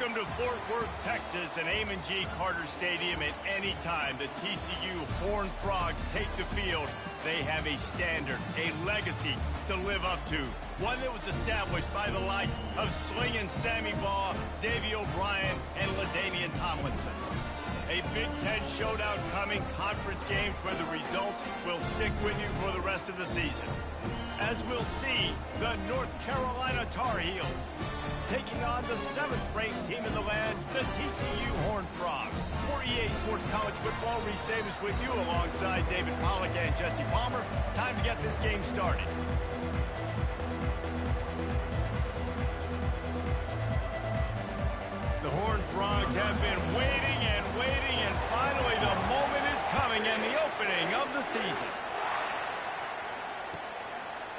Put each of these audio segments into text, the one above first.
Welcome to Fort Worth, Texas, and Amon G. Carter Stadium. At any time the TCU Horned Frogs take the field, they have a standard, a legacy to live up to. One that was established by the likes of Slingin' Sammy Baugh, Davey O'Brien, and LaDainian Tomlinson. A Big Ten showdown coming, conference games where the results will stick with you for the rest of the season. As we'll see, the North Carolina Tar Heels taking on the 7th-ranked team in the land, the TCU Horned Frogs. For EA Sports College Football, Reese Davis with you alongside David Pollack and Jesse Palmer. Time to get this game started. The Horned Frogs have been waiting, and finally the moment is coming and the opening of the season.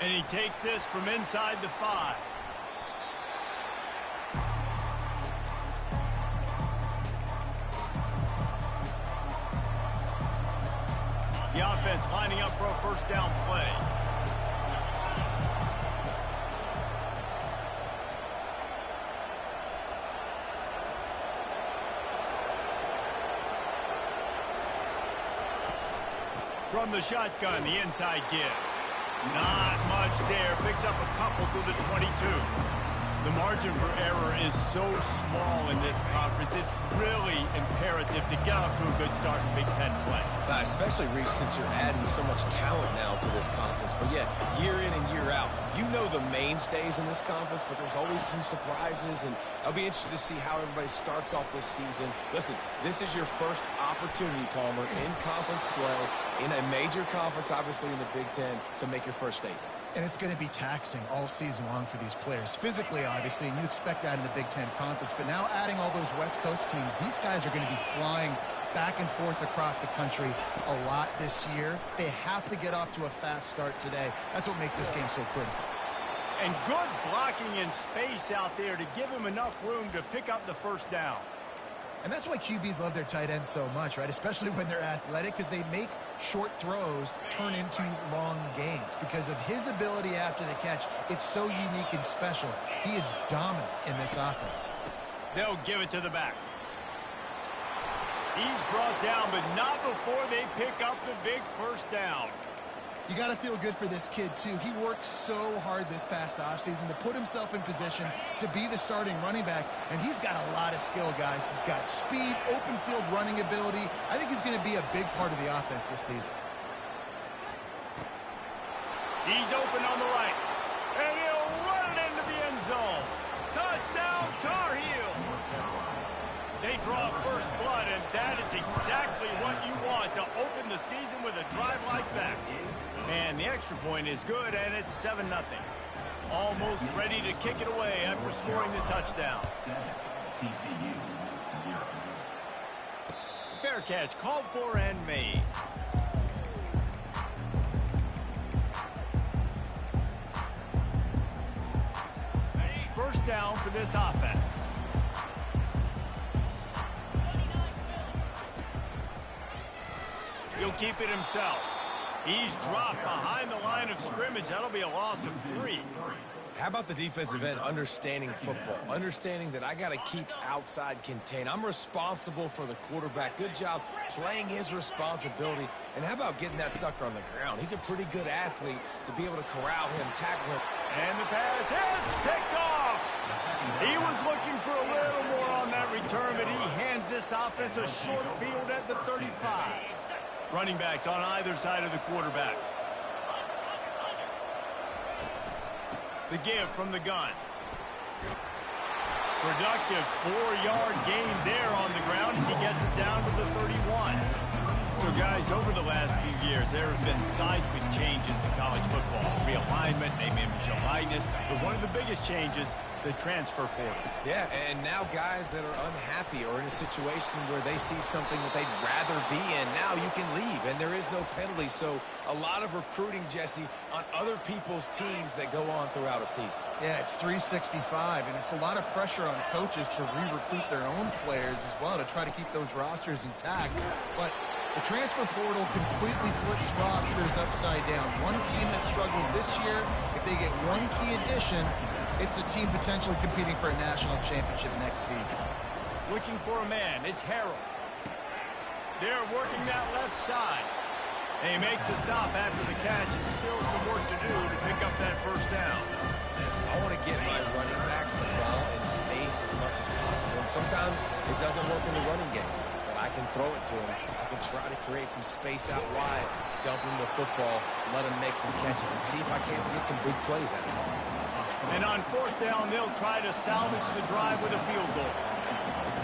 And he takes this from inside the 5. The offense lining up for a first down play. From the shotgun, the inside give. Not much there. Picks up a couple to the 22. The margin for error is so small in this conference. It's really imperative to get off to a good start in Big Ten play. Especially, Reese, since you're adding so much talent now to this conference. But yeah, year in and year out, you know the mainstays in this conference, but there's always some surprises, and I'll be interested to see how everybody starts off this season. Listen, this is your first opportunity, Palmer, in conference play, in a major conference, obviously in the Big Ten, to make your first statement. And it's going to be taxing all season long for these players. Physically, obviously, and you expect that in the Big Ten Conference. But now adding all those West Coast teams, these guys are going to be flying back and forth across the country a lot this year. They have to get off to a fast start today. That's what makes this game so critical. And good blocking in space out there to give him enough room to pick up the first down. And that's why QBs love their tight ends so much, right? Especially when they're athletic, because they make short throws turn into long gains. Because of his ability after the catch, it's so unique and special. He is dominant in this offense. They'll give it to the back. He's brought down, but not before they pick up the big first down. You got to feel good for this kid, too. He worked so hard this past offseason to put himself in position to be the starting running back, and he's got a lot of skill, guys. He's got speed, open field running ability. I think he's going to be a big part of the offense this season. He's open on the right, and he'll run it into the end zone. Touchdown, Tar Heels! They draw first blood, and that is exactly what you want to open the season with a drive like that. And the extra point is good, and it's 7-0. Almost ready to kick it away after scoring the touchdown. TCU 0. Fair catch called for and made. First down for this offense. He'll keep it himself. He's dropped behind the line of scrimmage. That'll be a loss of 3. How about the defensive end understanding football, understanding that I got to keep outside contained. I'm responsible for the quarterback. Good job playing his responsibility. And how about getting that sucker on the ground? He's a pretty good athlete to be able to corral him, tackle him. And the pass hits, picked off. He was looking for a little more on that return, but he hands this offense a short field at the 35. Running backs on either side of the quarterback. The give from the gun. Productive 4-yard gain there on the ground as he gets it down to the 31. So, guys, over the last few years, there have been seismic changes to college football. Realignment, name, image, and likeness. But one of the biggest changes, the transfer portal. Yeah, and now guys that are unhappy or in a situation where they see something that they'd rather be in, now you can leave, and there is no penalty. So a lot of recruiting, Jesse, on other people's teams that go on throughout a season. Yeah, it's 365, and it's a lot of pressure on coaches to re-recruit their own players as well to try to keep those rosters intact. But the transfer portal completely flips rosters upside down. One team that struggles this year, if they get one key addition, It's a team potentially competing for a national championship next season. Looking for a man. It's Harold. They're working that left side. They make the stop after the catch, and still some work to do to pick up that first down. I want to get my running backs the ball in space as much as possible. And sometimes it doesn't work in the running game, but I can throw it to them. I can try to create some space out wide, dump them the football, let them make some catches, and see if I can't get some big plays out of them. And on fourth down, they'll try to salvage the drive with a field goal.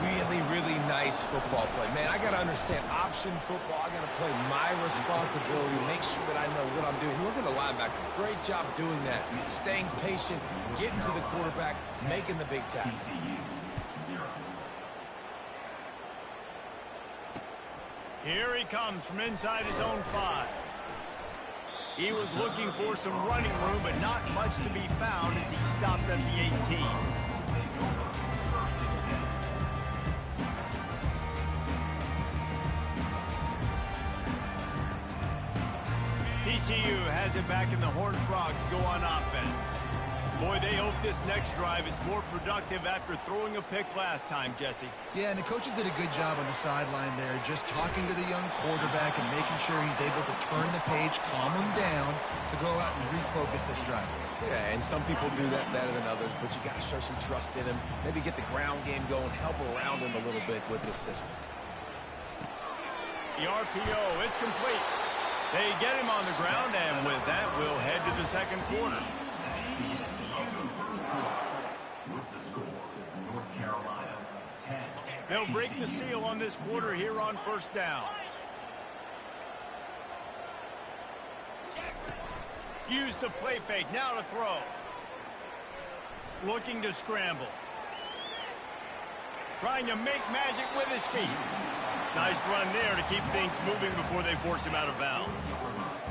Really, really nice football play. Man, I got to understand option football. I got to play my responsibility, make sure that I know what I'm doing. Look at the linebacker. Great job doing that. Staying patient, getting to the quarterback, making the big tackle. TCU 0. Here he comes from inside his own 5. He was looking for some running room, but not much to be found as he stopped at the 18. TCU has it back, and the Horned Frogs go on offense. Boy, they hope this next drive is more productive after throwing a pick last time, Jesse. Yeah, and the coaches did a good job on the sideline there, just talking to the young quarterback and making sure he's able to turn the page, calm him down, to go out and refocus this drive. Yeah, and some people do that better than others, but you got to show some trust in him, maybe get the ground game going, help around him a little bit with this system. The RPO, it's complete. They get him on the ground, and with that, we'll head to the second quarter. With the score, North Carolina 10. They'll break the seal on this quarter here on first down. Use the play fake, now to throw. Looking to scramble. Trying to make magic with his feet. Nice run there to keep things moving before they force him out of bounds.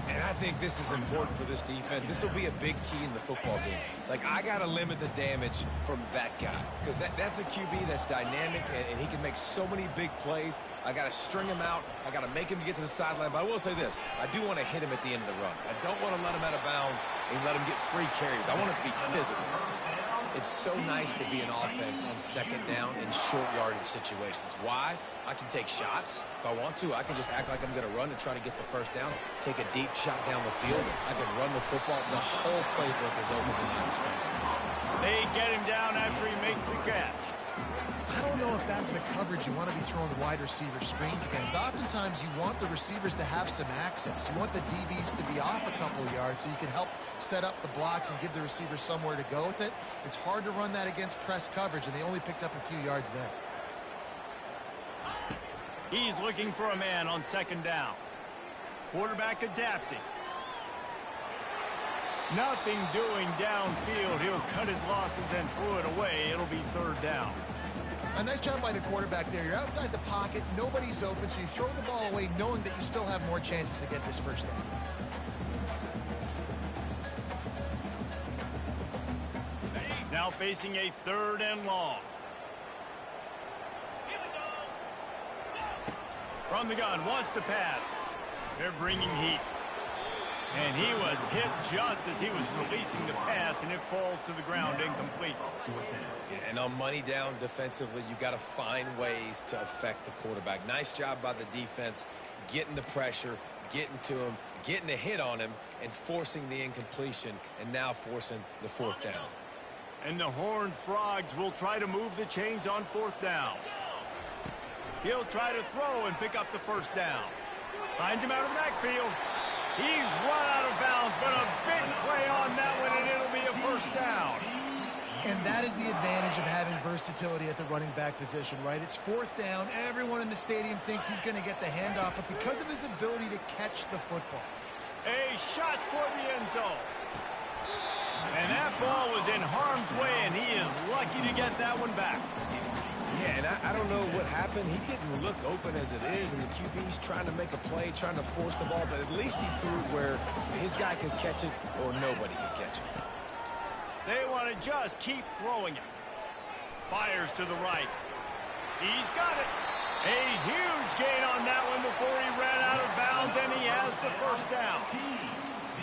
And I think this is important for this defense. This will be a big key in the football game. Like, I got to limit the damage from that guy, because that's a QB that's dynamic, and he can make so many big plays. I got to string him out. I got to make him get to the sideline. But I will say this. I do want to hit him at the end of the runs. I don't want to let him out of bounds and let him get free carries. I want it to be physical. It's so nice to be an offense on second down in short yardage situations. Why? I can take shots if I want to. I can just act like I'm going to run and try to get the first down, take a deep shot down the field. I can run the football. The whole playbook is open to my disposal. They get him down after he makes the catch. I don't know if that's the coverage you want to be throwing wide receiver screens against. Oftentimes, you want the receivers to have some access. You want the DBs to be off a couple of yards so you can help set up the blocks and give the receiver somewhere to go with it. It's hard to run that against press coverage, and they only picked up a few yards there. He's looking for a man on second down. Quarterback adapting. Nothing doing downfield. He'll cut his losses and throw it away. It'll be third down. A nice job by the quarterback there. You're outside the pocket. Nobody's open, so you throw the ball away knowing that you still have more chances to get this first down. Now facing a third and long. From the gun, wants to pass. They're bringing heat. And he was hit just as he was releasing the pass, and it falls to the ground incomplete. Yeah, and on money down defensively, you got to find ways to affect the quarterback. Nice job by the defense, getting the pressure, getting to him, getting a hit on him, and forcing the incompletion, and now forcing the fourth down. And the Horned Frogs will try to move the chains on fourth down. He'll try to throw and pick up the first down. Finds him out of the backfield. He's run out of bounds, but a big play on that one, and it'll be a first down. And that is the advantage of having versatility at the running back position, right? It's fourth down. Everyone in the stadium thinks he's going to get the handoff, but because of his ability to catch the football. A shot toward the end zone. And that ball was in harm's way, and he is lucky to get that one back. Yeah, and I don't know what happened. He didn't look open as it is, and the QB's trying to make a play, trying to force the ball, but at least he threw it where his guy could catch it or nobody could catch it. They want to just keep throwing it. Fires to the right. He's got it. A huge gain on that one before he ran out of bounds, and he has the first down.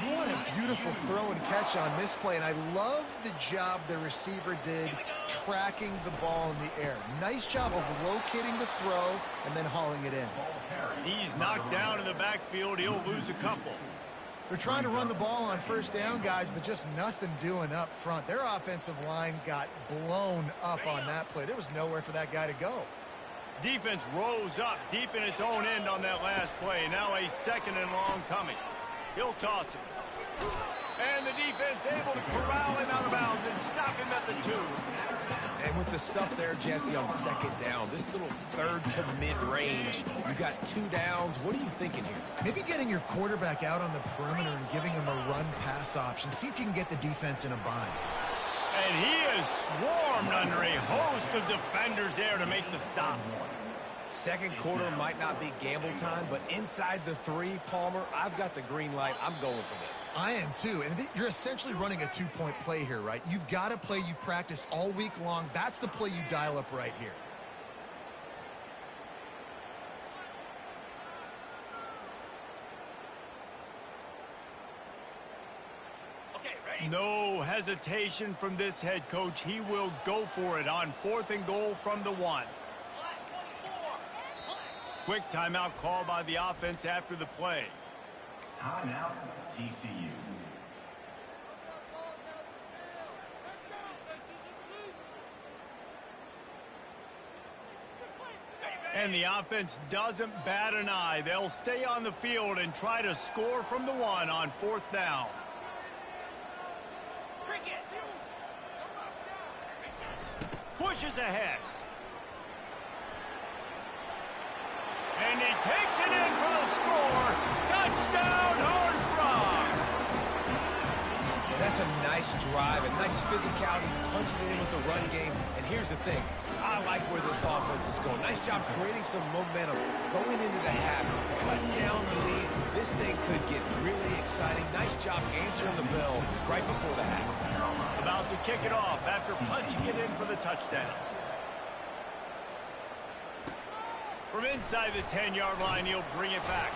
What a beautiful throw and catch on this play, and I love the job the receiver did tracking the ball in the air. Nice job of locating the throw and then hauling it in. He's knocked down in the backfield. He'll lose a couple. They're trying to run the ball on first down, guys, but just nothing doing up front. Their offensive line got blown up on that play. There was nowhere for that guy to go. Defense rose up deep in its own end on that last play. Now a 2nd and long coming. He'll toss it. And the defense able to corral him out of bounds and stop him at the 2. And with the stuff there, Jesse, on 2nd down, this little 3rd to mid-range, you got 2 downs. What are you thinking here? Maybe getting your quarterback out on the perimeter and giving him a run-pass option. See if you can get the defense in a bind. And he is swarmed under a host of defenders there to make the stop. 2nd quarter might not be gamble time, but inside the 3, Palmer, I've got the green light. I'm going for this. I am too, and you're essentially running a 2-point play here, right? You've got a play you've practiced all week long. That's the play you dial up right here. No hesitation from this head coach. He will go for it on 4th and goal from the 1. Quick timeout call by the offense after the play. Timeout, TCU. And the offense doesn't bat an eye. They'll stay on the field and try to score from the 1 on 4th down. Pushes ahead. And he takes it in for the score. Touchdown, Horned Frog. Yeah, that's a nice drive, a nice physicality, punching it in with the run game. And here's the thing. I like where this offense is going. Nice job creating some momentum, going into the half, cutting down the lead. This thing could get really exciting. Nice job answering the bell right before the half. About to kick it off after punching it in for the touchdown. From inside the 10-yard line, he'll bring it back.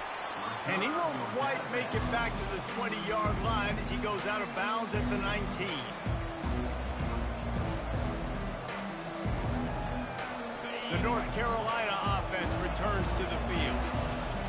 And he won't quite make it back to the 20-yard line as he goes out of bounds at the 19. The North Carolina offense returns to the field.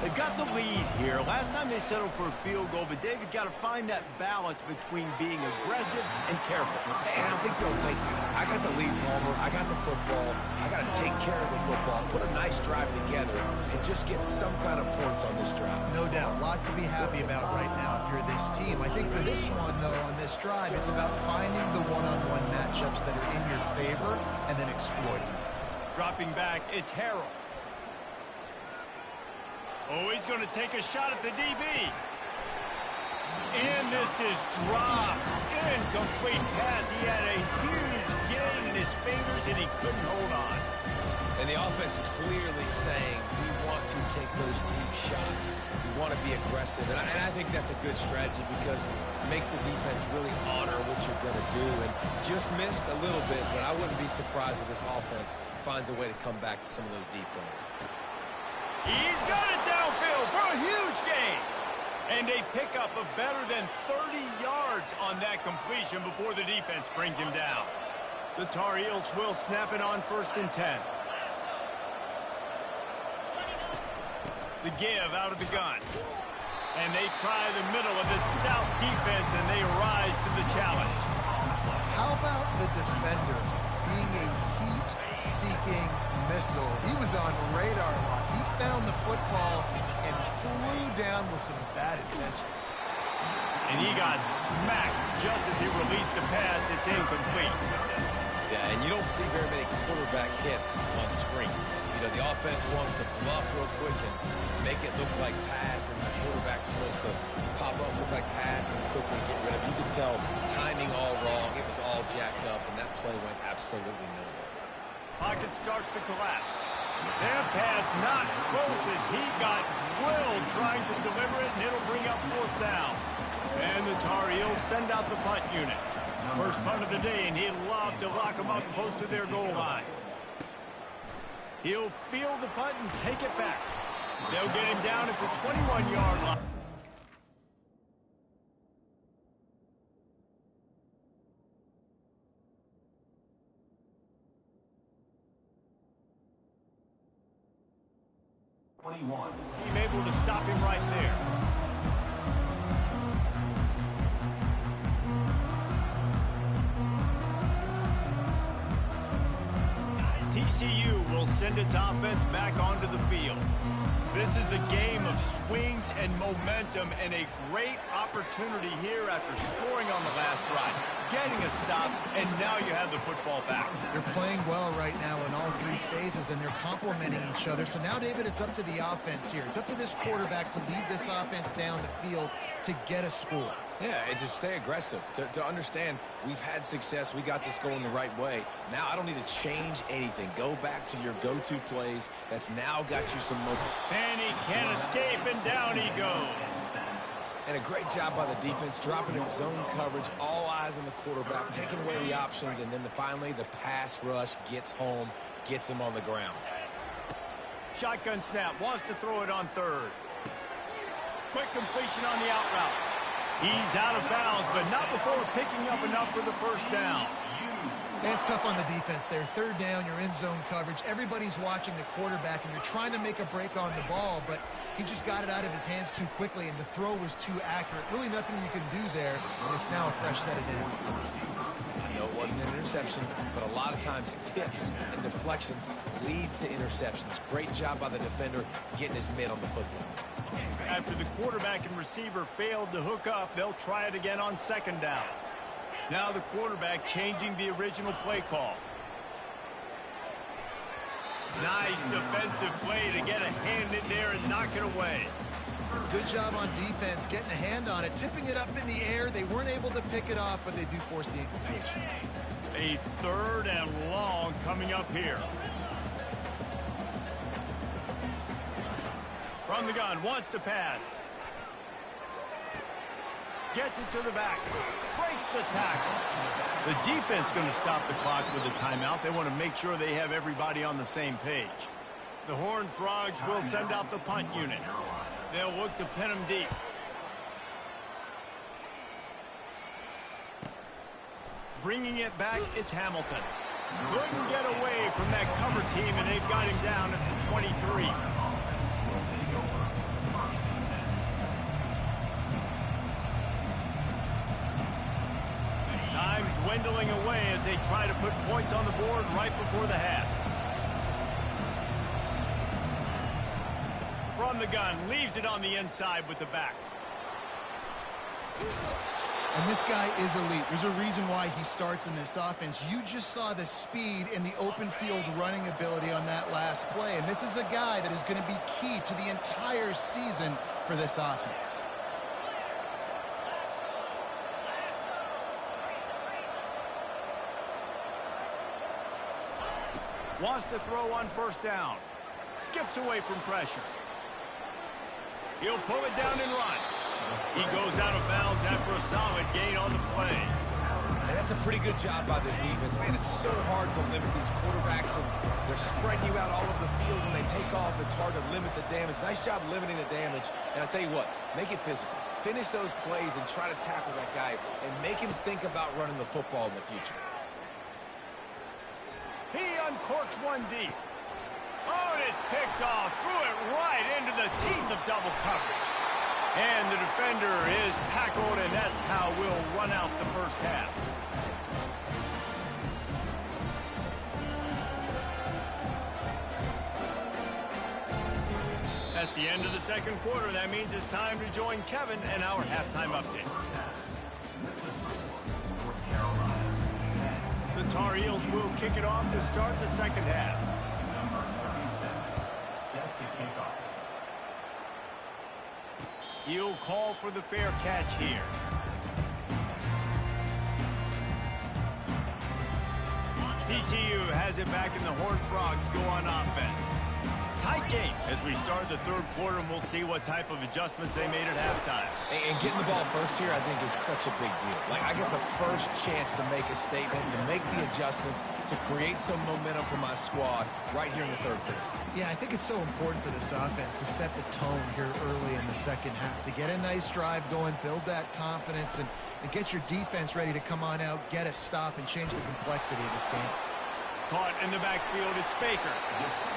They've got the lead here. Last time they settled for a field goal, but David got to find that balance between being aggressive and careful. And I think they'll take it. I got the lead, Palmer. I got the football. I got to take care of the football, put a nice drive together, and just get some kind of points on this drive. No doubt. Lots to be happy about right now if you're this team. I think for this one, though, on this drive, it's about finding the one-on-one matchups that are in your favor and then exploiting them. Dropping back, it's Harrell. Oh, he's going to take a shot at the DB. And this is dropped. Incomplete pass. He had a huge gain in his fingers, and he couldn't hold on. And the offense clearly saying, we want to take those deep shots. We want to be aggressive. And I think that's a good strategy because it makes the defense really honor what you're going to do. And just missed a little bit, but I wouldn't be surprised if this offense finds a way to come back to some of those deep balls. He's got it downfield for a huge gain. And a pickup of better than 30 yards on that completion before the defense brings him down. The Tar Heels will snap it on 1st and 10. The give out of the gun. And they try the middle of this stout defense, and they rise to the challenge. How about the defender being a heat-seeking missile? He was on radar lock. He found the football and flew down with some bad intentions. And he got smacked just as he released the pass. It's incomplete. Yeah, and you don't see very many quarterback hits on screens. You know, the offense wants to bluff real quick and make it look like pass, and the quarterback's supposed to pop up, look like pass, and quickly get rid of it. You could tell timing all wrong. It was all jacked up, and that play went absolutely nowhere. Pocket starts to collapse. That pass not close as he got drilled trying to deliver it, and it'll bring up 4th down. And the Tar Heels send out the punt unit. First punt of the day, and he'd love to lock them up close to their goal line. He'll field the punt and take it back. They'll get him down at the 21-yard line. 21. Team able to stop him right there. TCU will send its offense back onto the field. This is a game of swings and momentum and a great opportunity here after scoring on the last drive, getting a stop, and now you have the football back. They're playing well right now in all three phases, and they're complementing each other. So now, David, it's up to the offense here. It's up to this quarterback to lead this offense down the field to get a score. Yeah, and to stay aggressive, to understand we've had success, we got this going the right way. Now I don't need to change anything. Go back to your go-to plays. That's now got you some momentum. And he can't escape, and down he goes. And a great job by the defense, dropping in zone coverage, all eyes on the quarterback, taking away the options, and then finally the pass rush gets home, gets him on the ground. Shotgun snap, wants to throw it on third. Quick completion on the out route. He's out of bounds, but not before picking up enough for the first down. It's tough on the defense there. Third down, you're in zone coverage. Everybody's watching the quarterback, and you're trying to make a break on the ball, but he just got it out of his hands too quickly, and the throw was too accurate. Really nothing you can do there, and it's now a fresh set of downs. I know it wasn't an interception, but a lot of times tips and deflections leads to interceptions. Great job by the defender getting his mitt on the football. After the quarterback and receiver failed to hook up, they'll try it again on second down. Now the quarterback changing the original play call. Nice defensive play to get a hand in there and knock it away. Good job on defense, getting a hand on it, tipping it up in the air. They weren't able to pick it off, but they do force the incompletion. A third and long coming up here. From the gun, wants to pass. Gets it to the back. Breaks the tackle. The defense going to stop the clock with a timeout. They want to make sure they have everybody on the same page. The Horned Frogs will send out the punt unit. They'll look to pin him deep. Bringing it back, it's Hamilton. Couldn't get away from that cover team, and they've got him down at the 23. Time dwindling away as they try to put points on the board right before the half. From the gun, leaves it on the inside with the back. And this guy is elite. There's a reason why he starts in this offense. You just saw the speed and the open field running ability on that last play. And this is a guy that is going to be key to the entire season for this offense. Wants to throw on first down. Skips away from pressure. He'll pull it down and run. He goes out of bounds after a solid gain on the play. And that's a pretty good job by this defense. Man, it's so hard to limit these quarterbacks, and they're spreading you out all over the field. When they take off, it's hard to limit the damage. Nice job limiting the damage. And I'll tell you what, make it physical. Finish those plays and try to tackle that guy and make him think about running the football in the future. He uncorks one deep. Oh, and it's picked off. Threw it right into the teeth of double coverage. And the defender is tackled, and that's how we'll run out the first half. That's the end of the second quarter. That means it's time to join Kevin and our halftime update. The Tar Heels will kick it off to start the second half. Set to kick off. He'll call for the fair catch here. TCU has it back, and the Horned Frogs go on offense. Tight game as we start the third quarter, and we'll see what type of adjustments they made at halftime. And getting the ball first here, I think, is such a big deal. Like, I get the first chance to make a statement, to make the adjustments, to create some momentum for my squad right here in the third quarter. Yeah, I think it's so important for this offense to set the tone here early in the second half, to get a nice drive going, build that confidence, and get your defense ready to come on out, get a stop, and change the complexity of this game. caught in the backfield. It's Baker.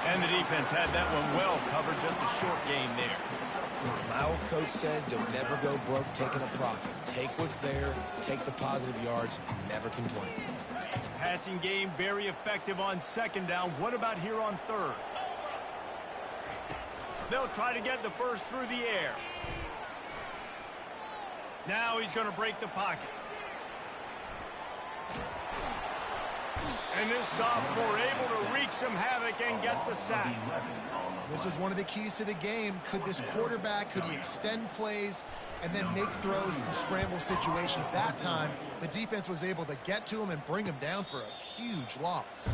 And the defense had that one well covered. Just a short gain there. My old coach said you'll never go broke taking a profit. Take what's there, take the positive yards, never complain. Passing game very effective on second down. What about here on third? They'll try to get the first through the air. Now he's going to break the pocket. And this sophomore able to wreak some havoc and get the sack. This was one of the keys to the game. Could this quarterback, could he extend plays and then make throws in scramble situations? That time, the defense was able to get to him and bring him down for a huge loss.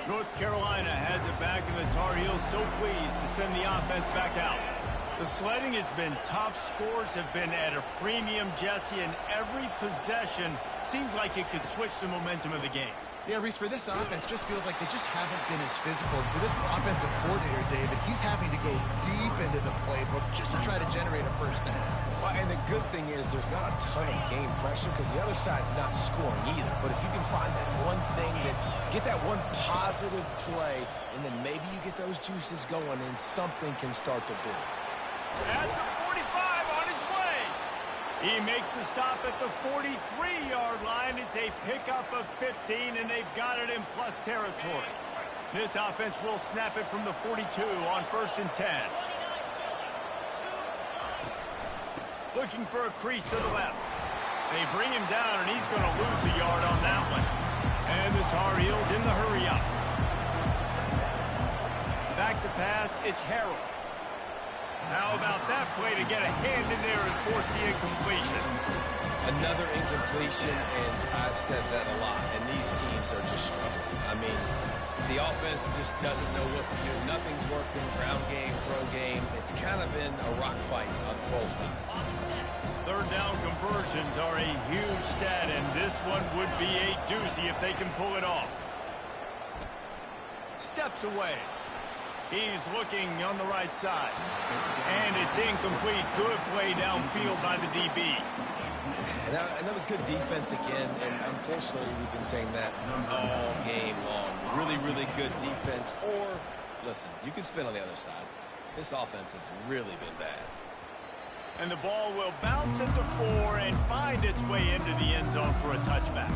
North Carolina has it back, and the Tar Heels so pleased to send the offense back out. The sledding has been tough. Scores have been at a premium, Jesse, and every possession seems like it could switch the momentum of the game. Yeah, Reese, for this offense, just feels like they just haven't been as physical. For this offensive coordinator, David, he's having to go deep into the playbook just to try to generate a first down. Well, and the good thing is there's not a ton of game pressure because the other side's not scoring either. But if you can find that one thing, get that one positive play, and then maybe you get those juices going and something can start to build. At the 45 on his way. He makes the stop at the 43-yard line. It's a pickup of 15, and they've got it in plus territory. This offense will snap it from the 42 on 1st and 10. Looking for a crease to the left. They bring him down, and he's going to lose a yard on that one. And the Tar Heels in the hurry-up. Back to pass, it's Harrell. How about that play to get a hand in there and force the incompletion? Another incompletion, and I've said that a lot, and these teams are just struggling. I mean, the offense just doesn't know what to do. Nothing's working, ground game, throw game. It's kind of been a rock fight on both sides. Third down conversions are a huge stat, and this one would be a doozy if they can pull it off. Steps away. He's looking on the right side. And it's incomplete. Good play downfield by the DB. And that was good defense again, and unfortunately we've been saying that all game long. Really, really good defense. Or, listen, you can spin on the other side. This offense has really been bad. And the ball will bounce into 4 and find its way into the end zone for a touchback.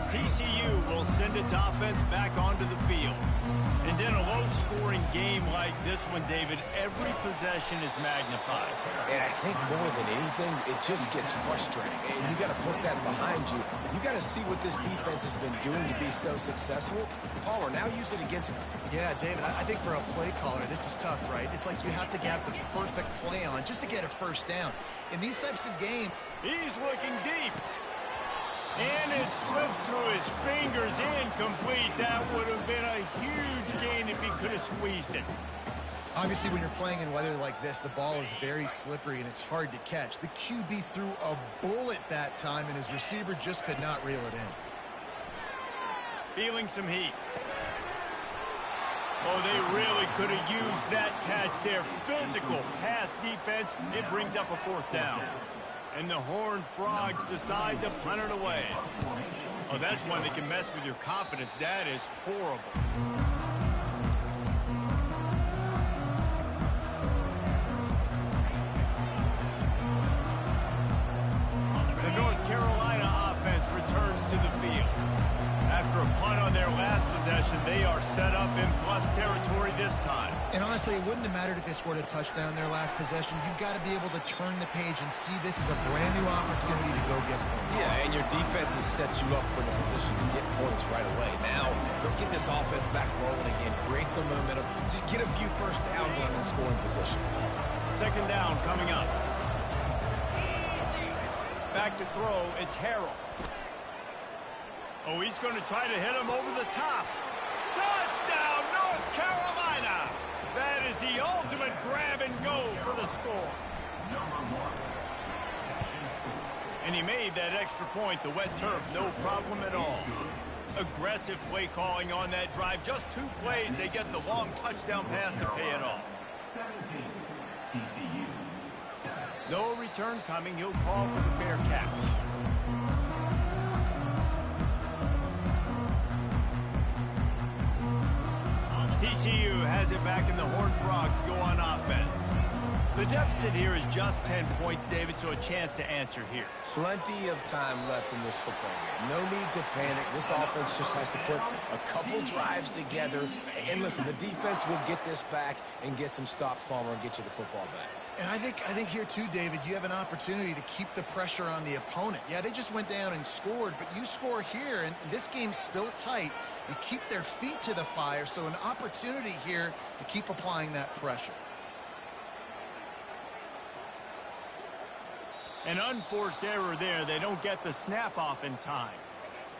TCU will send its offense back onto the field. And in a low-scoring game like this one, David, every possession is magnified. And I think more than anything, it just gets frustrating. And you got to put that behind you. You got to see what this defense has been doing to be so successful. Palmer, now use it against them. Yeah, David, I think for a play caller, this is tough, right? It's like you have to get the perfect play on just to get a first down. In these types of games, he's looking deep. And it slips through his fingers, incomplete. That would have been a huge gain if he could have squeezed it. obviously when you're playing in weather like this, the ball is very slippery and it's hard to catch. The QB threw a bullet that time, and his receiver just could not reel it in. Feeling some heat. Oh, they really could have used that catch there. Physical pass defense. It brings up a fourth down. And the Horned Frogs decide to punt it away. Oh, that's one that can mess with your confidence. That is horrible. The North Carolina offense returns to the field. After a punt on their last possession, they are set up in plus territory this time. And honestly, it wouldn't have mattered if they scored a touchdown their last possession. You've got to be able to turn the page and see this as a brand new opportunity to go get points. Yeah, and your defense has set you up for the position to get points right away. Now, let's get this offense back rolling again, create some momentum, just get a few first downs on in scoring position. Second down coming up. Back to throw, it's Harrell. Oh, he's going to try to hit him over the top. Touchdown, North Carolina! That is the ultimate grab and go for the score. And he made that extra point, the wet turf, no problem at all. Aggressive play calling on that drive. Just 2 plays, they get the long touchdown pass to pay it off. 17, TCU. No return coming. He'll call for the fair catch. TCU has it back, and the Horned Frogs go on offense. The deficit here is just 10 points, David, so a chance to answer here. Plenty of time left in this football game. No need to panic. This offense just has to put a couple drives together. And listen, the defense will get this back and get some stops, Palmer, and get you the football back. And I think here too, David, you have an opportunity to keep the pressure on the opponent. Yeah, they just went down and scored, but you score here, and this game's still tight. You keep their feet to the fire, so an opportunity here to keep applying that pressure. An unforced error there. They don't get the snap off in time.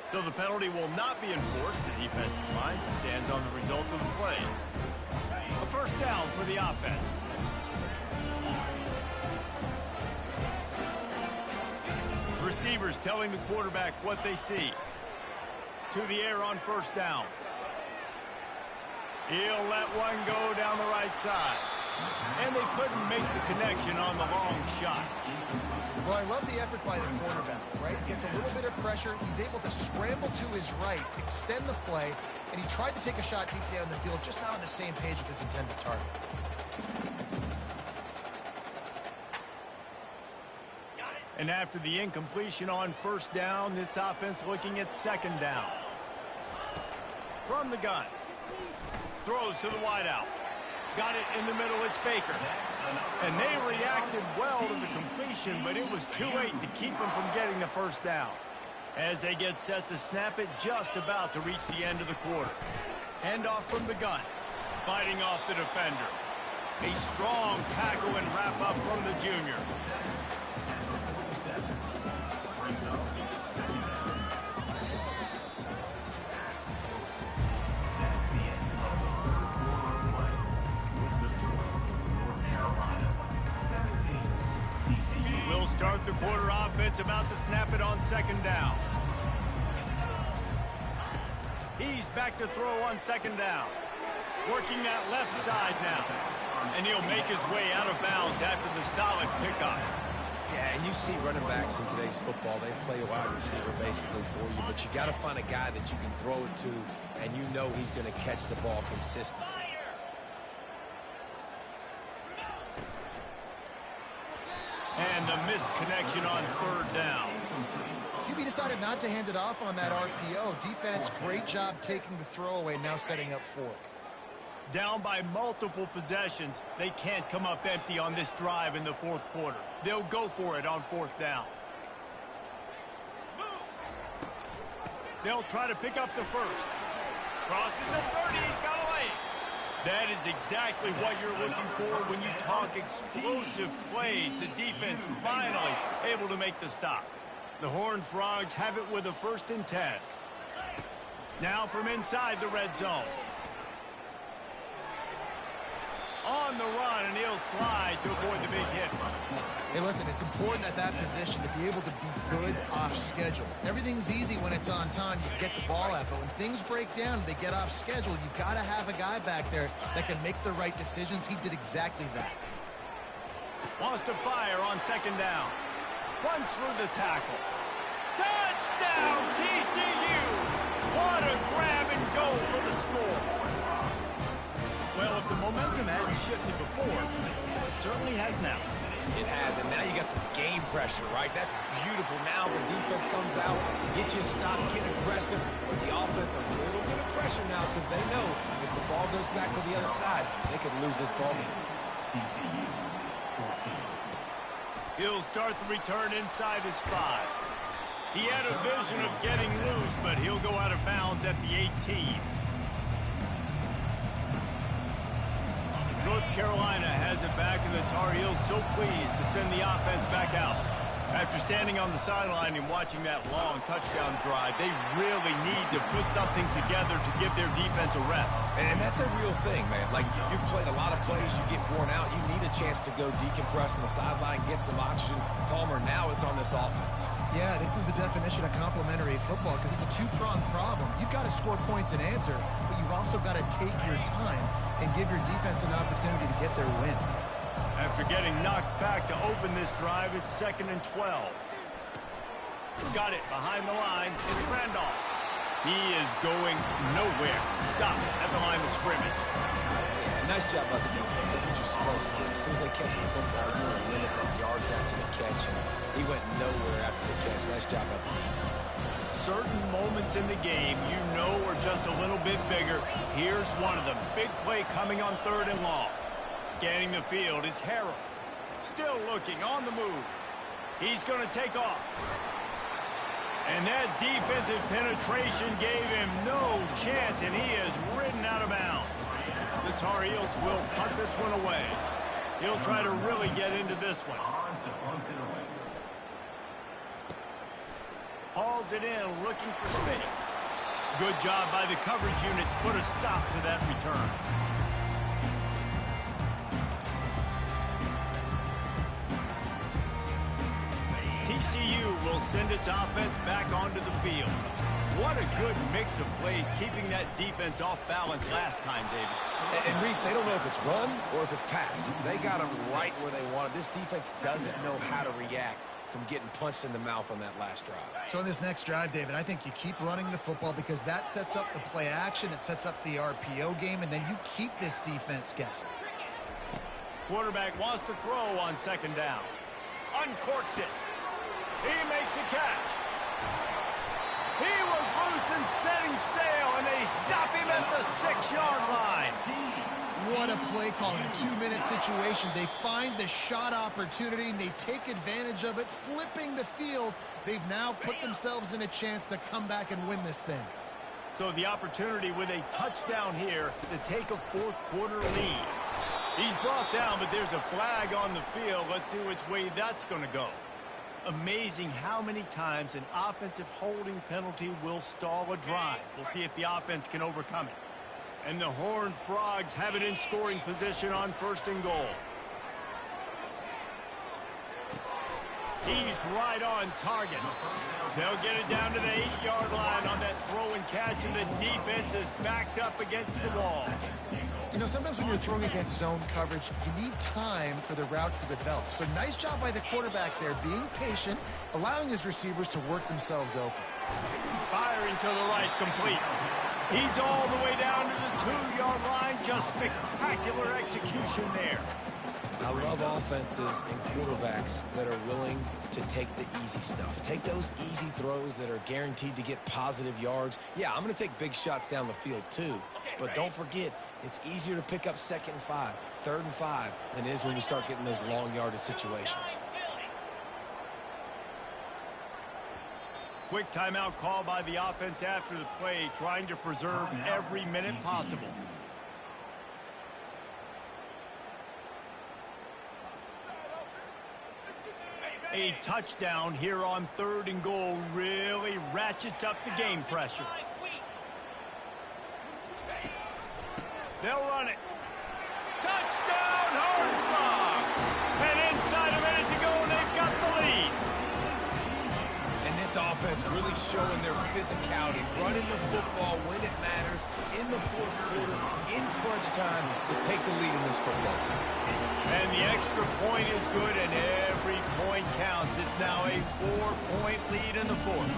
So the penalty will not be enforced. The defense declines and stands on the result of the play. A first down for the offense. Receivers telling the quarterback what they see. To the air on first down. He'll let one go down the right side. And they couldn't make the connection on the long shot. Well, I love the effort by the quarterback, right? Gets a little bit of pressure. He's able to scramble to his right, extend the play, and he tried to take a shot deep down the field, just not on the same page with his intended target. And after the incompletion on first down, this offense looking at second down. From the gun. Throws to the wideout. Got it in the middle, it's Baker. And they reacted well to the completion, but it was too late to keep them from getting the first down. As they get set to snap it, just about to reach the end of the quarter. Handoff from the gun. Fighting off the defender. A strong tackle and wrap up from the junior. We'll start the quarter offense, about to snap it on second down. He's back to throw on second down. Working that left side now. And he'll make his way out of bounds after the solid pickup. Yeah, and you see running backs in today's football, they play a wide receiver basically for you, but you got to find a guy that you can throw it to, and you know he's going to catch the ball consistently. And the missed connection on third down. QB decided not to hand it off on that RPO. Defense, great job taking the throwaway, now setting up fourth. Down by multiple possessions, they can't come up empty on this drive in the fourth quarter. They'll go for it on fourth down. They'll try to pick up the first. Crosses the 30, he's got away. That is exactly what you're looking for when you talk explosive plays. The defense finally able to make the stop. The Horned Frogs have it with a 1st and 10. Now from inside the red zone. On the run, and he'll slide to avoid the big hit. Hey, listen, it's important at that position to be able to be good off schedule. Everything's easy when it's on time. You get the ball out, but when things break down, they get off schedule. You've got to have a guy back there that can make the right decisions. He did exactly that. Wants to fire on second down. Runs through the tackle. Touchdown, TCU! What a grab and go for the score. Well, if the momentum hadn't shifted before, it certainly has now. It has, and now you got some game pressure, right? That's beautiful. Now the defense comes out, get you a stop, get aggressive, but the offense a little bit of pressure now because they know if the ball goes back to the other side, they could lose this ball game. TCU 14. He'll start the return inside his 5. He had a vision of getting loose, but he'll go out of bounds at the 18. North Carolina has it back, and the Tar Heels so pleased to send the offense back out. After standing on the sideline and watching that long touchdown drive, they really need to put something together to give their defense a rest. And that's a real thing, man. Like, you played a lot of plays, you get worn out, you need a chance to go decompress on the sideline, get some oxygen. Palmer, now it's on this offense. Yeah, this is the definition of complementary football because it's a two-pronged problem. You've got to score points and answer, but you've also got to take your time and give your defense an opportunity to get their win. After getting knocked back to open this drive, it's 2nd and 12. Got it behind the line. It's Randolph. He is going nowhere. Stop it at the line of scrimmage. Yeah, nice job by the defense. That's what you're supposed to do. As soon as they catch the football, you want to limit the yards after the catch. And he went nowhere after the catch. Nice job by the defense. Certain moments in the game you know are just a little bit bigger. Here's one of them. Big play coming on 3rd and long. Scanning the field, it's Harrell. Still looking, on the move. He's going to take off. And that defensive penetration gave him no chance, and he is ridden out of bounds. The Tar Heels will punt this one away. He'll try to really get into this one. Hauls it in, looking for space. Good job by the coverage unit to put a stop to that return. TCU will send its offense back onto the field. What a good mix of plays, keeping that defense off balance last time, David. And Reese, they don't know if it's run or if it's pass. They got them right where they want it. This defense doesn't know how to react from getting punched in the mouth on that last drive. So in this next drive, David, I think you keep running the football because that sets up the play action, it sets up the RPO game, and then you keep this defense guessing. Quarterback wants to throw on 2nd down. Uncorks it. He makes a catch. He was loose and setting sail, and they stop him at the 6-yard line. What a play call in a 2-minute situation. They find the shot opportunity, and they take advantage of it, flipping the field. They've now put themselves in a chance to come back and win this thing. So the opportunity with a touchdown here to take a 4th quarter lead. He's brought down, but there's a flag on the field. Let's see which way that's going to go. Amazing how many times an offensive holding penalty will stall a drive. We'll see if the offense can overcome it. And the Horned Frogs have it in scoring position on 1st and goal. He's right on target. They'll get it down to the 8-yard line on that throw and catch, and the defense is backed up against the wall. You know, sometimes when you're throwing against zone coverage, you need time for the routes to develop. So nice job by the quarterback there, being patient, allowing his receivers to work themselves open. Firing to the right, complete. He's all the way down to the 2-yard line. Just spectacular execution there. I love offenses and quarterbacks that are willing to take the easy stuff. Take those easy throws that are guaranteed to get positive yards. Yeah, I'm going to take big shots down the field too. But don't forget, it's easier to pick up 2nd and 5, 3rd and 5 than it is when you start getting those long yardage situations. Quick timeout call by the offense after the play, trying to preserve every minute possible. A touchdown here on 3rd and goal really ratchets up the game pressure. They'll run it. Touchdown, Horned Frogs! And inside a minute to go, and they've got the lead. And this offense really showing their physicality, running the football when it matters, in the 4th quarter, in crunch time, to take the lead in this football game. And the extra point is good, and every point counts. It's now a 4-point lead in the 4th.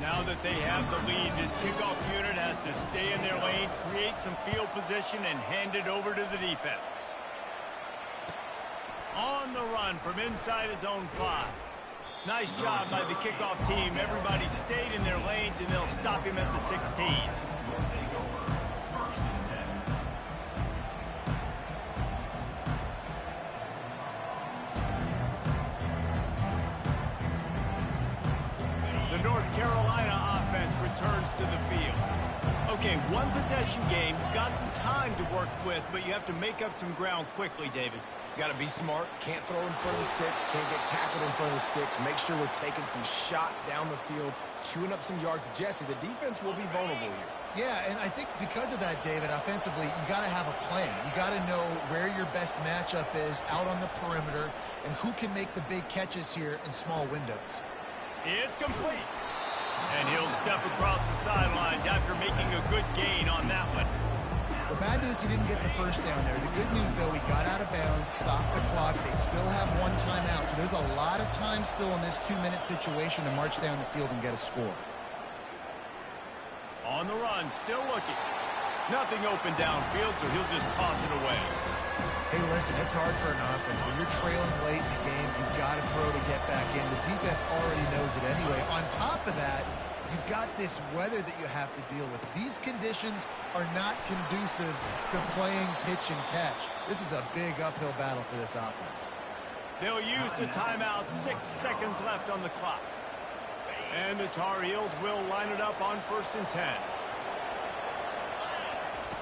Now that they have the lead, this kickoff unit has to stay in their lane, create some field position, and hand it over to the defense. On the run from inside his own 5. Nice job by the kickoff team. Everybody stayed in their lanes, and they'll stop him at the 16. The North Carolina offense returns to the field. Okay, one possession game. You've got some time to work with, but you have to make up some ground quickly, David. Got to be smart. Can't throw in front of the sticks. Can't get tackled in front of the sticks. Make sure we're taking some shots down the field, chewing up some yards. Jesse, the defense will be vulnerable here. Yeah, and I think because of that, David, offensively, you got to have a plan. You got to know where your best matchup is out on the perimeter and who can make the big catches here in small windows. It's complete. And he'll step across the sidelines after making a good gain on that one. The bad news, he didn't get the first down there. The good news, though, he got out of bounds, stopped the clock. They still have one timeout, so there's a lot of time still in this 2-minute situation to march down the field and get a score. On the run, still looking. Nothing open downfield, so he'll just toss it away. Hey, listen, it's hard for an offense. When you're trailing late in the game, you've got to throw to get back in. The defense already knows it anyway. On top of that, you've got this weather that you have to deal with. These conditions are not conducive to playing pitch and catch. This is a big uphill battle for this offense. They'll use the timeout. 6 seconds left on the clock. And the Tar Heels will line it up on 1st and 10.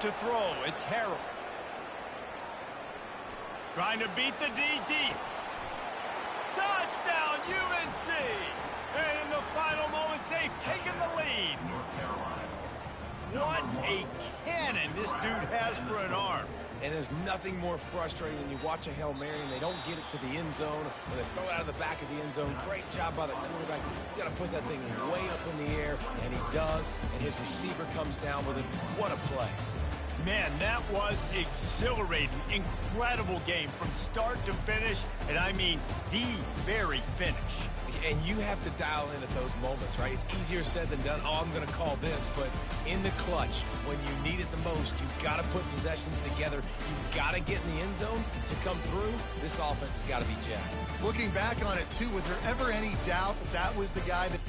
To throw, it's Harrell. Trying to beat the D deep. Touchdown, UNC! And in the final moments, they've taken the lead. What a cannon this dude has for an arm. And there's nothing more frustrating than you watch a Hail Mary and they don't get it to the end zone, or they throw it out of the back of the end zone. Great job by the quarterback. You got to put that thing way up in the air, and he does, and his receiver comes down with it. What a play. Man, that was exhilarating. Incredible game from start to finish, and I mean the very finish. And you have to dial in at those moments, right? It's easier said than done. Oh, I'm going to call this, but in the clutch, when you need it the most, you've got to put possessions together. You've got to get in the end zone to come through. This offense has got to be jacked. Looking back on it, too, was there ever any doubt that that was the guy that